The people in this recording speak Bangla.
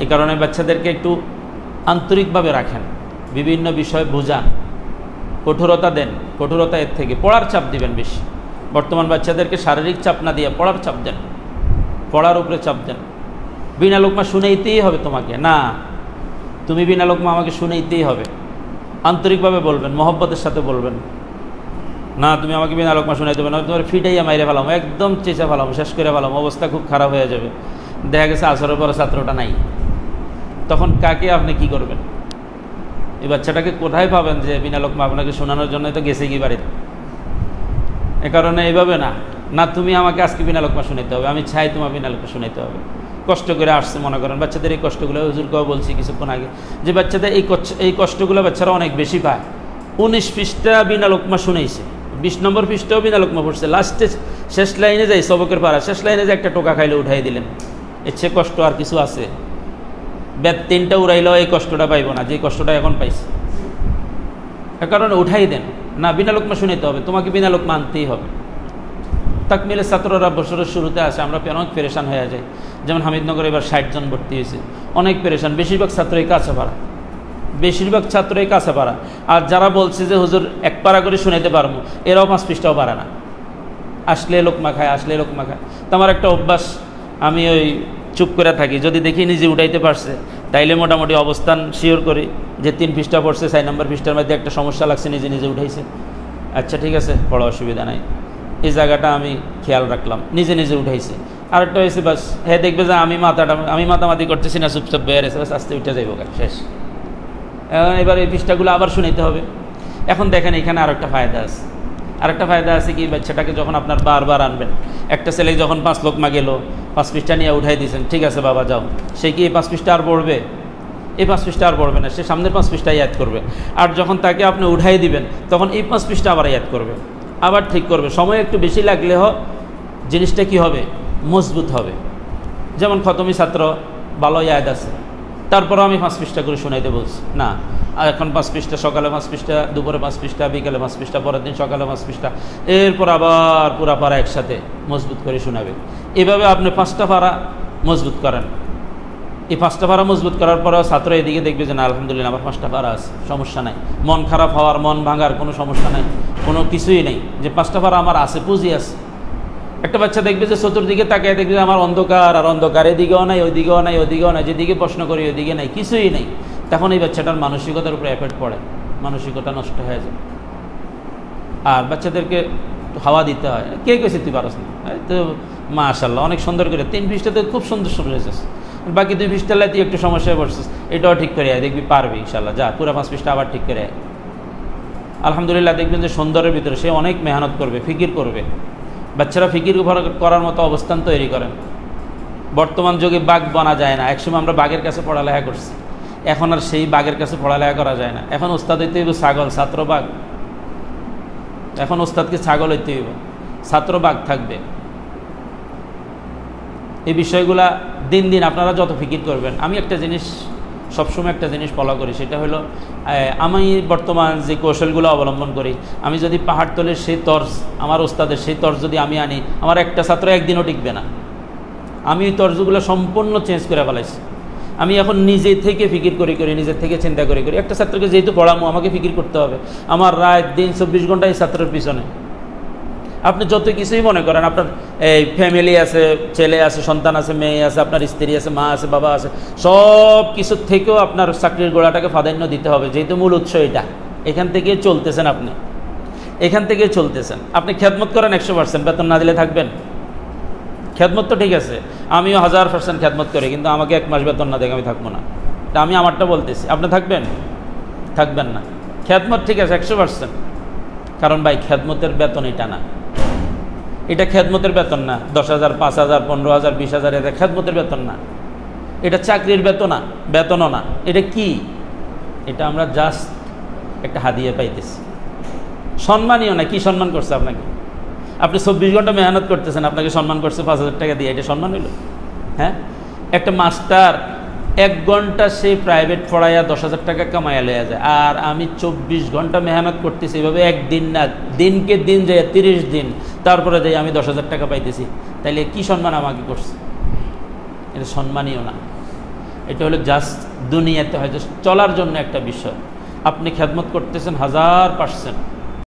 এই কারণে বাচ্চাদেরকে একটু আন্তরিকভাবে রাখেন, বিভিন্ন বিষয় বোঝান, কঠোরতা দেন। কঠোরতা এর থেকে পড়ার চাপ দিবেন বেশি। বর্তমান বাচ্চাদেরকে শারীরিক চাপ না দিয়ে পড়ার চাপ দেন, পড়ার উপরে চাপ দেন। বিনা লোকমা শুনেইতেই হবে তোমাকে, না তুমি বিনা লোকমা আমাকে শুনেইতেই হবে। আন্তরিকভাবে বলবেন, মহব্বতের সাথে বলবেন, না তুমি আমাকে বিনা লোকমা শুনাইতে হবে না, তোমার ফিটাইয়া মাইরে ফেলাম, একদম চেঁচা ফেলাম, শেষ করে ফেলাম, অবস্থা খুব খারাপ হয়ে যাবে। দেখা গেছে আসরের পরে ছাত্রটা নাই, তখন কাকে আপনি কি করবেন? এই বাচ্চাটাকে কোথায় পাবেন যে বিনা লোকমা আপনাকে শোনানোর জন্যই তো গেছে কি বাড়িতে? এ কারণে এইভাবে না, না তুমি আমাকে আজকে বিনা লোকমা শুনাইতে হবে, আমি চাই তোমার বিনা লোকমা শুনাইতে হবে। কষ্ট করে আসছে মনে করেন, বাচ্চাদের এই কষ্টগুলো হুজুরকেও বলছি কিছুক্ষণ আগে, যে বাচ্চাদের এই কষ্টগুলো বাচ্চারা অনেক বেশি পায়। 19 পৃষ্ঠা বিনা লোকমা শুনেছে, 20 নম্বর পৃষ্ঠাও বিনা লোকমা পড়ছে, লাস্টে শেষ লাইনে যাই সবকের পাড়া, শেষ লাইনে যে একটা টোকা খাইলে উঠাই দিলেন। এর চেয়ে কষ্ট আর কিছু আছে? বেদ 3টা উড়াইলেও এই কষ্টটা পাইব না, যে কষ্টটা এখন পাইছে। এ কারণে উঠাই দেন, না বিনা লোকমা শুনাইতে হবে, তোমাকে বিনা লোকমা আনতেই হবে। তাকমিলের ছাত্ররা বছরের শুরুতে আসে, আমরা অনেক পেরেশান হয়ে যাই। যেমন হামিদনগরে এবার 60 জন ভর্তি হয়েছে, অনেক পেরেশান। বেশিরভাগ ছাত্রই কাছে পাড়া, বেশিরভাগ ছাত্রই কাছে পাড়া। আর যারা বলছে যে হুজুর 1 পারা করে শুনাইতে পারবো, এরাও 5 পৃষ্ঠাও পারে না, আসলে লোকমা খায়, আসলে লোকমা খায়। তো আমার একটা অভ্যাস, আমি ওই চুপ করে থাকি, যদি দেখি নিজে উঠাইতে পারছে তাইলে মোটামুটি অবস্থান শিওর করি যে 3 পৃষ্ঠা পড়ছে, 4 নম্বর পৃষ্ঠার মধ্যে একটা সমস্যা লাগছে, নিজে নিজে উঠাইছে, আচ্ছা ঠিক আছে পড়া অসুবিধা নাই, এই জায়গাটা আমি খেয়াল রাখলাম, নিজে নিজে উঠাইছে। আরেকটা হয়েছে বাস হ্যাঁ দেখবে যে আমি মাতামাতি করতেছি না, চুপচাপ বের এসে বাস আস্তে উঠে যাইব, শেষ। এবার এই পৃষ্ঠাগুলো আবার শুনাইতে হবে। এখন দেখেন এখানে আরেকটা ফায়দা আছে, আরেকটা ফায়দা আছে কি, বাচ্চাটাকে যখন আপনার বারবার আনবেন, একটা ছেলে যখন 5 লোকমা গেল, 5 পৃষ্ঠা নিয়ে উঠাই দিয়েছেন, ঠিক আছে বাবা যাও, সে কি এই 5 পৃষ্ঠা আর পড়বে? এই 5 পৃষ্ঠা আর পড়বে না, সে সামনের 5 পৃষ্ঠা ইয়াদ করবে। আর যখন তাকে আপনি উঠাই দিবেন, তখন এই 5 পৃষ্ঠা আবার ইয়াদ করবে, আবার ঠিক করবে। সময় একটু বেশি লাগলেও জিনিসটা কি হবে? মজবুত হবে। যেমন খতমি ছাত্র ভালো ইয়াদ আছে, তারপরও আমি 5 পৃষ্ঠা করে শোনাইতে বলছি না, আর এখন 5 পৃষ্ঠা, সকালে 5 পৃষ্ঠা, দুপুরে 5 পৃষ্ঠা, বিকালে 5 পৃষ্ঠা, পরের দিন সকালে 5 পৃষ্ঠা, এরপর আবার পুরা পারা একসাথে মজবুত করে শোনাবে। এভাবে আপনি 5টা পারা মজবুত করেন। এই 5টা পারা মজবুত করার পরেও ছাত্র এদিকে দেখবে যে না আলহামদুলিল্লাহ আমার 5টা পারা আছে, সমস্যা নাই, মন খারাপ হওয়ার, মন ভাঙার কোনো সমস্যা নাই, কোনো কিছুই নেই, যে 5টা পারা আমার আছে, পুঁজি আছে। একটা বাচ্চা দেখবে যে চতুর্দিকে তাকিয়ে দেখবে যে আমার অন্ধকার আর অন্ধকার, এদিকেও নাই, ওইদিকেও নাই, ওইদিকেও নাই, যেদিকে প্রশ্ন করি ওইদিকে নাই, কিছুই নেই। তখন এই বাচ্চাটার মানসিকতার উপরে এফেক্ট পড়ে, মানসিকতা নষ্ট হয়ে যায়। আর বাচ্চাদেরকে হাওয়া দিতে হয়, কে কেছে তুই পারস না, তো মাশাআল্লাহ অনেক সুন্দর করে 3 পৃষ্ঠাতে খুব সুন্দর সুন্দর হয়েছিস, বাকি 2 পৃষ্ঠায় তুই একটু সমস্যায় পড়ছিস, এটাও ঠিক করে আয়, দেখবি পারবি ইনশাআল্লাহ, যা পুরো 5 পৃষ্ঠা আবার ঠিক করে আয়। আলহামদুলিল্লাহ দেখবেন যে সুন্দরের ভিতরে সে অনেক মেহনত করবে, ফিকির করবে। বাচ্চারা ফিকির করার মতো অবস্থান তৈরি করেন। বর্তমান যুগে বাঘ বনা যায় না, একসময় আমরা বাঘের কাছে পড়ালেখা করছি, এখন আর সেই বাঘের কাছে পড়ালেখা করা যায় না। এখন ওস্তাদ হইতে হইব ছাগল, ছাত্র বাঘ। এখন ওস্তাদকে ছাগল হইতে হইব, ছাত্র বাঘ থাকবে। এই বিষয়গুলা দিন দিন আপনারা যত ফিকির করবেন, আমি একটা জিনিস সবসময় একটা জিনিস ফলো করি, সেটা হলো আমি বর্তমান যে কৌশলগুলো অবলম্বন করি, আমি যদি পাহাড়তলের সেই তর্জ, আমার ওস্তাদের সেই তর্জ যদি আমি আনি, আমার একটা ছাত্র একদিনও টিকবে না। আমি এই তর্জগুলো সম্পূর্ণ চেঞ্জ করে ফেলাইছি। আমি এখন নিজে থেকে ফিকির করি, নিজের থেকে চিন্তা করি। একটা ছাত্রকে যেহেতু পড়ামো, আমাকে ফিকির করতে হবে, আমার রাত দিন 24 ঘন্টা এই ছাত্রের পিছনে। আপনি যত কিছুই মনে করেন, আপনার এই ফ্যামিলি আছে, ছেলে আছে, সন্তান আছে, মেয়ে আছে, আপনার স্ত্রী আছে, মা আছে, বাবা আছে, সব কিছুর থেকেও আপনার চাকরির গোড়াটাকে প্রাধান্য দিতে হবে, যেহেতু মূল উৎস এটা। এখান থেকে চলতেছেন আপনি, এখান থেকে চলতেছেন। আপনি খেদমত করেন 100%, বেতন না দিলে থাকবেন? খেদমত তো ঠিক আছে, আমিও 1000% খেদমত করি, কিন্তু আমাকে 1 মাস বেতন না দেখে আমি থাকবো না। তা আমি আমারটা বলতেছি, আপনি থাকবেন? থাকবেন না। খেদমত ঠিক আছে 100%, কারণ ভাই খেদমতের বেতন এটা না, এটা খেদমতের বেতন না। 10,000, 5,000, 15,000, 20,000 এটা খেদমতের বেতন না, এটা চাকরির বেতনও না। এটা কি? এটা আমরা জাস্ট একটা হাদিয়া পাইতেছি, সম্মানীয় না। কি সম্মান করছে আপনাকে? আপনি 24 ঘন্টা মেহনত করতেছেন, আপনাকে সম্মান করছে 5,000 টাকা দিয়ে, এটা সম্মান হইল? হ্যাঁ, একটা মাস্টার 1 ঘন্টা সে প্রাইভেট পড়াইয়া 10,000 টাকা কামাইয়া লইয়া যায়, আর আমি 24 ঘন্টা মেহনত করতেছি এভাবে, একদিন না, দিনকে দিন যায় 30 দিন, তারপরে যাই আমি 10,000 টাকা পাইতেছি। তাইলে কি সম্মান আমাকে করছে? এটা সম্মানীয় না। এটা হলো জাস্ট দুনিয়াতে হয়তো চলার জন্য একটা বিষয়। আপনি খেদমত করতেছেন 1000%,